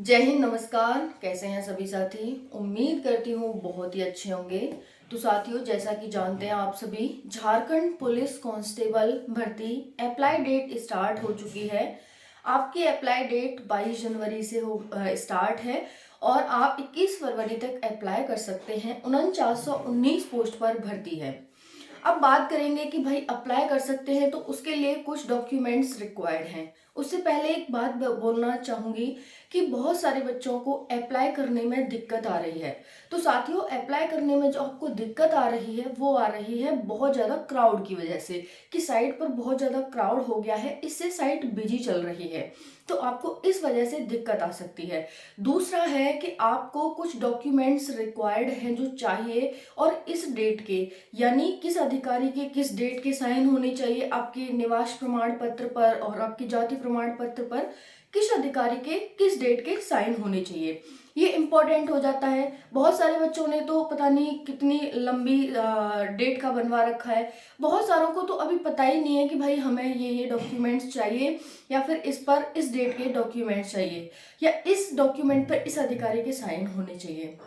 जय हिंद, नमस्कार। कैसे हैं सभी साथी? उम्मीद करती हूँ बहुत ही अच्छे होंगे। तो साथियों, जैसा कि जानते हैं आप सभी, झारखंड पुलिस कांस्टेबल भर्ती अप्लाई डेट स्टार्ट हो चुकी है। आपकी अप्लाई डेट 22 जनवरी से स्टार्ट है और आप 21 फरवरी तक अप्लाई कर सकते हैं। 4919 पोस्ट पर भर्ती है। अब बात करेंगे कि भाई अप्लाई कर सकते हैं तो उसके लिए कुछ डॉक्यूमेंट्स रिक्वायर्ड हैं। उससे पहले एक बात बोलना चाहूँगी कि बहुत सारे बच्चों को अप्लाई करने में दिक्कत आ रही है। तो साथियों, अप्लाई करने में जो आपको दिक्कत आ रही है वो आ रही है बहुत ज़्यादा क्राउड की वजह से, कि साइट पर बहुत ज़्यादा क्राउड हो गया है, इससे साइट बिजी चल रही है। तो आपको इस वजह से दिक्कत आ सकती है। दूसरा है कि आपको कुछ डॉक्यूमेंट्स रिक्वायर्ड हैं जो चाहिए, और इस डेट के, यानी किस अधिकारी के किस डेट के साइन होने चाहिए आपके निवास प्रमाण पत्र पर और आपके जाति प्रमाण पत्र पर, किस अधिकारी के किस डेट के साइन होने चाहिए, ये इम्पोर्टेंट हो जाता है। बहुत सारे बच्चों ने तो पता नहीं कितनी लंबी डेट का बनवा रखा है। बहुत सारों को तो अभी पता ही नहीं है कि भाई हमें ये डॉक्यूमेंट्स चाहिए, या फिर इस पर इस डेट के डॉक्यूमेंट्स चाहिए, या इस डॉक्यूमेंट पर इस अधिकारी के साइन होने चाहिए।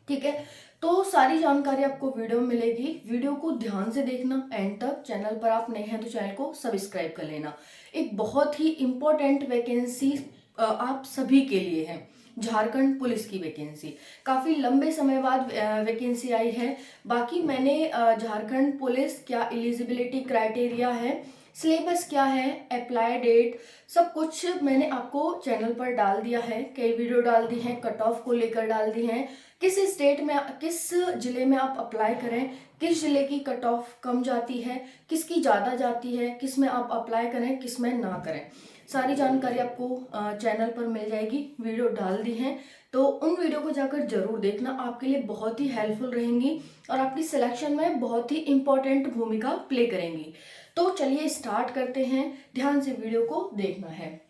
ठीक है, तो सारी जानकारी आपको वीडियो में मिलेगी। वीडियो को ध्यान से देखना एंड तक। चैनल पर आप नए हैं तो चैनल को सब्सक्राइब कर लेना। एक बहुत ही इम्पोर्टेंट वैकेंसी आप सभी के लिए है, झारखंड पुलिस की वैकेंसी। काफ़ी लंबे समय बाद वैकेंसी आई है। बाकी मैंने झारखंड पुलिस क्या एलिजिबिलिटी क्राइटेरिया है, सिलेबस क्या है, अप्लाई डेट, सब कुछ मैंने आपको चैनल पर डाल दिया है। कई वीडियो डाल दी हैं, कट ऑफ को लेकर डाल दी हैं, किस स्टेट में किस जिले में आप अप्लाई करें, किस जिले की कट ऑफ कम जाती है, किसकी ज़्यादा जाती है, किस में आप अप्लाई करें किस में ना करें, सारी जानकारी आपको चैनल पर मिल जाएगी। वीडियो डाल दी हैं तो उन वीडियो को जाकर जरूर देखना, आपके लिए बहुत ही हेल्पफुल रहेंगी और आपकी सिलेक्शन में बहुत ही इंपॉर्टेंट भूमिका प्ले करेंगी। तो चलिए स्टार्ट करते हैं। ध्यान से वीडियो को देखना है।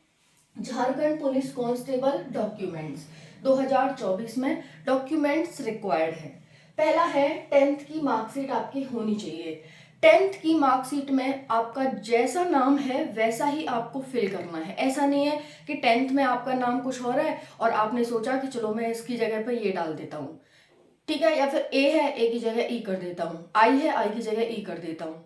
झारखंड पुलिस कांस्टेबल डॉक्यूमेंट्स 2024 में डॉक्यूमेंट्स रिक्वायर्ड है। पहला है 10th की मार्कशीट आपकी होनी चाहिए। 10th की मार्कशीट में आपका जैसा नाम है वैसा ही आपको फिल करना है। ऐसा नहीं है कि 10th में आपका नाम कुछ और है और आपने सोचा कि चलो मैं इसकी जगह पर ये डाल देता हूँ, ठीक है, या फिर ए है ए की जगह ई कर देता हूँ, आई है आई की जगह ई कर देता हूँ,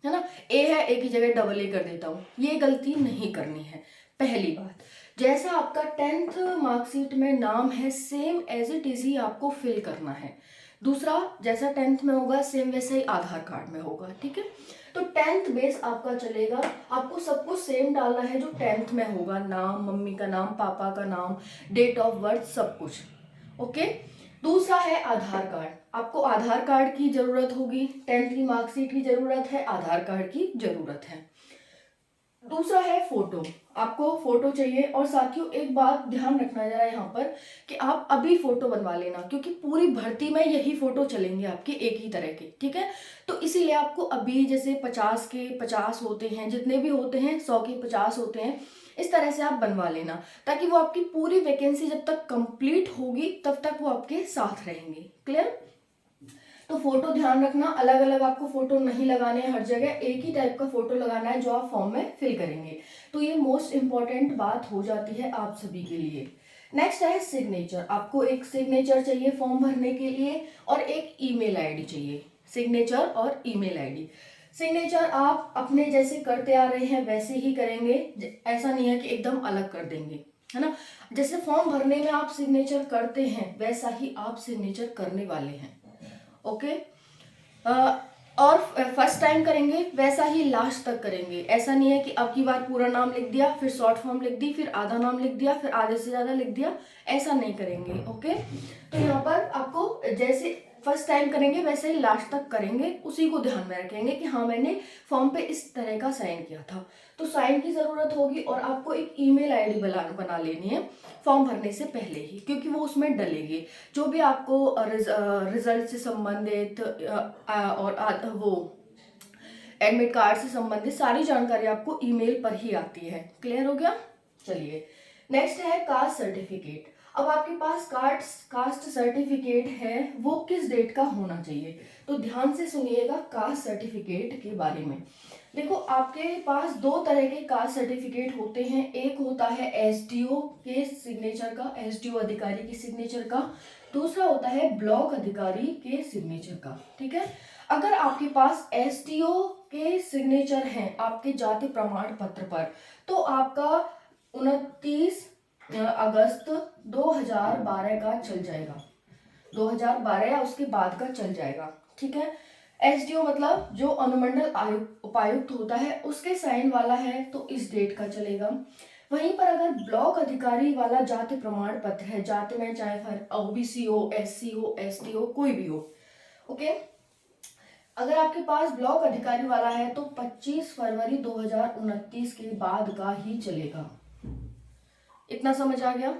है ना, ए है ए की जगह डबल ए कर देता हूँ। ये गलती नहीं करनी है। पहली बात, जैसा आपका 10th मार्कशीट में नाम है सेम एज इट इज ही आपको फिल करना है। दूसरा, जैसा 10th में होगा सेम वैसा ही आधार कार्ड में होगा। ठीक है, तो 10th बेस आपका चलेगा। आपको सब कुछ सेम डालना है जो 10th में होगा, नाम, मम्मी का नाम, पापा का नाम, डेट ऑफ बर्थ, सब कुछ। ओके। दूसरा है आधार कार्ड। आपको आधार कार्ड की जरूरत होगी। 10th की मार्कशीट की जरूरत है, आधार कार्ड की जरूरत है। दूसरा है फोटो। आपको फोटो चाहिए। और साथियों, एक बात ध्यान रखना जरा यहाँ पर कि आप अभी फोटो बनवा लेना, क्योंकि पूरी भर्ती में यही फोटो चलेंगे आपके एक ही तरह के। ठीक है, तो इसीलिए आपको अभी जैसे 50 के 50 होते हैं, जितने भी होते हैं 100 के 50 होते हैं, इस तरह से आप बनवा लेना, ताकि वो आपकी पूरी वैकेंसी जब तक कंप्लीट होगी तब तक वो आपके साथ रहेंगे। क्लियर? तो फोटो ध्यान रखना, अलग अलग आपको फोटो नहीं लगाने हैं, हर जगह एक ही टाइप का फोटो लगाना है जो आप फॉर्म में फिल करेंगे। तो ये मोस्ट इंपॉर्टेंट बात हो जाती है आप सभी के लिए। नेक्स्ट है सिग्नेचर। आपको एक सिग्नेचर चाहिए फॉर्म भरने के लिए और एक ईमेल आईडी चाहिए। सिग्नेचर और ईमेल आईडी। सिग्नेचर आप अपने जैसे करते आ रहे हैं वैसे ही करेंगे, ऐसा नहीं है कि एकदम अलग कर देंगे, है ना। जैसे फॉर्म भरने में आप सिग्नेचर करते हैं वैसा ही आप सिग्नेचर करने वाले हैं। ओके। और फर्स्ट टाइम करेंगे वैसा ही लास्ट तक करेंगे। ऐसा नहीं है कि अब की बार पूरा नाम लिख दिया, फिर शॉर्ट फॉर्म लिख दी, फिर आधा नाम लिख दिया, फिर आधे से ज्यादा लिख दिया, ऐसा नहीं करेंगे। ओके, तो यहाँ पर आपको जैसे फर्स्ट टाइम करेंगे वैसे ही लास्ट तक करेंगे, उसी को ध्यान में रखेंगे कि हाँ मैंने फॉर्म पे इस तरह का साइन किया था। तो साइन की जरूरत होगी और आपको एक ईमेल आईडी बना लेनी है फॉर्म भरने से पहले ही, क्योंकि वो उसमें डलेगी। जो भी आपको रिजल्ट से संबंधित और वो एडमिट कार्ड से संबंधित सारी जानकारी आपको ईमेल पर ही आती है। क्लियर हो गया? चलिए, नेक्स्ट है कास्ट सर्टिफिकेट। अब आपके पास कास्ट सर्टिफिकेट है, वो किस डेट का होना चाहिए? तो ध्यान से सुनिएगा कास्ट सर्टिफिकेट के बारे में। देखो, आपके पास दो तरह के कास्ट सर्टिफिकेट होते हैं। एक होता है एसडीओ के सिग्नेचर का, एसडीओ अधिकारी की सिग्नेचर का। दूसरा होता है ब्लॉक अधिकारी के सिग्नेचर का। ठीक है, अगर आपके पास एसडीओ के सिग्नेचर हैं आपके जाति प्रमाण पत्र पर, तो आपका 29 अगस्त 2012 का चल जाएगा, 2012 या उसके बाद का चल जाएगा। ठीक है, एसडीओ मतलब जो अनुमंडल उपायुक्त होता है उसके साइन वाला है, तो इस डेट का चलेगा। वहीं पर अगर ब्लॉक अधिकारी वाला जाति प्रमाण पत्र है, जाति में चाहे फिर ओबीसी हो, एससी हो, एसटी हो, कोई भी हो, ओके, अगर आपके पास ब्लॉक अधिकारी वाला है तो 25 फरवरी 2029 के बाद का ही चलेगा। इतना समझ आ गया?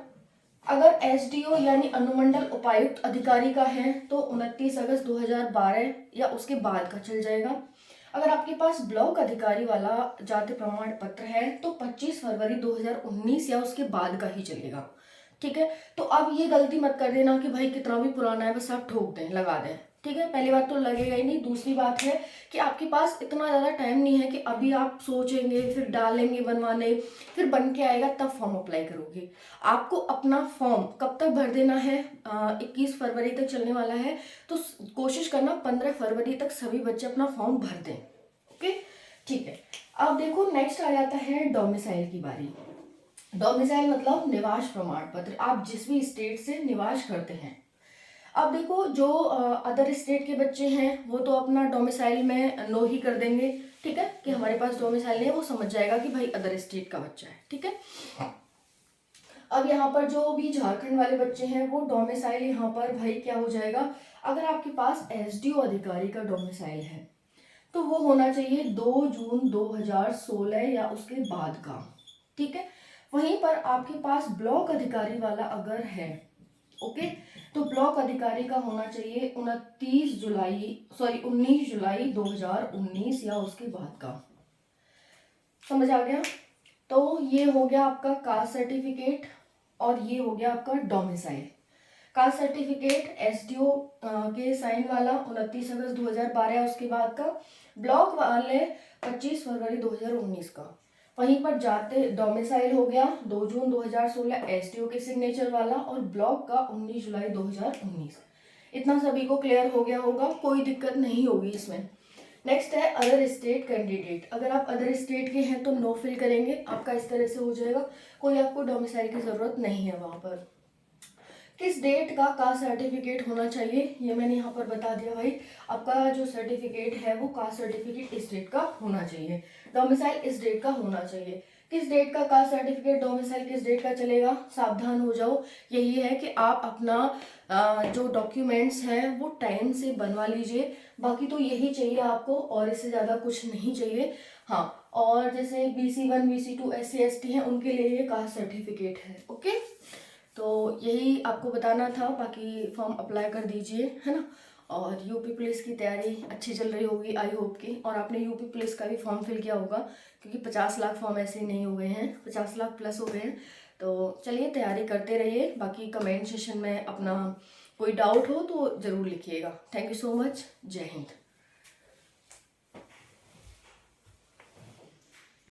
अगर एसडीओ यानी अनुमंडल उपायुक्त अधिकारी का है तो 29 अगस्त 2012 या उसके बाद का चल जाएगा। अगर आपके पास ब्लॉक अधिकारी वाला जाति प्रमाण पत्र है तो 25 फरवरी 2019 या उसके बाद का ही चलेगा। ठीक है, तो अब ये गलती मत कर देना कि भाई कितना भी पुराना है बस आप ठोक दें, लगा दें। ठीक है, पहली बात तो लगेगा ही नहीं। दूसरी बात है कि आपके पास इतना ज़्यादा टाइम नहीं है कि अभी आप सोचेंगे फिर डालेंगे बनवाने, फिर बन के आएगा तब फॉर्म अप्लाई करोगे। आपको अपना फॉर्म कब तक भर देना है? 21 फरवरी तक चलने वाला है, तो कोशिश करना 15 फरवरी तक सभी बच्चे अपना फॉर्म भर दें। ओके, ठीक है। अब देखो, नेक्स्ट आ जाता है डोमिसाइल की बारी। डोमिसाइल मतलब निवास प्रमाण पत्र, आप जिस भी स्टेट से निवास करते हैं। अब देखो, जो अदर स्टेट के बच्चे हैं वो तो अपना डोमिसाइल में नो ही कर देंगे। ठीक है, कि हमारे पास डोमिसाइल नहीं है, वो समझ जाएगा कि भाई अदर स्टेट का बच्चा है। ठीक है, अब यहाँ पर जो भी झारखंड वाले बच्चे हैं वो डोमिसाइल यहाँ पर भाई क्या हो जाएगा, अगर आपके पास एसडीओ अधिकारी का डोमिसाइल है तो वो होना चाहिए 2 जून 2016 या उसके बाद का। ठीक है, वहीं पर आपके पास ब्लॉक अधिकारी वाला अगर है, ओके, तो ब्लॉक अधिकारी का होना चाहिए 19 जुलाई 2019 या उसके बाद का। समझ आ गया? तो ये हो गया आपका कास्ट सर्टिफिकेट और ये हो गया आपका डोमिसाइल। कास्ट सर्टिफिकेट एसडीओ के साइन वाला 29 अगस्त 2012 उसके बाद का, ब्लॉक वाले 25 फरवरी 2019 का। वहीं पर जाते डोमिसाइल हो गया 2 जून 2016 एसडीओ के सिग्नेचर वाला, और ब्लॉक का 19 जुलाई 2019। इतना सभी को क्लियर हो गया होगा, कोई दिक्कत नहीं होगी इसमें। नेक्स्ट है अदर स्टेट कैंडिडेट। अगर आप अदर स्टेट के हैं तो नो फिल करेंगे, आपका इस तरह से हो जाएगा, कोई आपको डोमिसाइल की जरूरत नहीं है वहां पर। किस डेट का कास्ट सर्टिफिकेट होना चाहिए ये मैंने यहाँ पर बता दिया भाई। आपका जो सर्टिफिकेट है वो कास्ट सर्टिफिकेट इस डेट का होना चाहिए, डोमिसाइल इस डेट का होना चाहिए। किस डेट का कास्ट सर्टिफिकेट, डोमिसाइल किस डेट का चलेगा, सावधान हो जाओ। यही है कि आप अपना जो डॉक्यूमेंट्स हैं वो टाइम से बनवा लीजिए। बाकी तो यही चाहिए आपको, और इससे ज़्यादा कुछ नहीं चाहिए। हाँ, और जैसे BC1 BC2 SC ST हैं उनके लिए ये कास्ट सर्टिफिकेट है। ओके, तो यही आपको बताना था। बाकी फॉर्म अप्लाई कर दीजिए, है ना। और यूपी पुलिस की तैयारी अच्छी चल रही होगी आई होप की, और आपने यूपी पुलिस का भी फॉर्म फिल किया होगा, क्योंकि 50 लाख फॉर्म ऐसे ही नहीं हो गए हैं, 50 लाख प्लस हो गए हैं। तो चलिए तैयारी करते रहिए। बाकी कमेंट सेशन में अपना कोई डाउट हो तो ज़रूर लिखिएगा। Thank you so much. जय हिंद।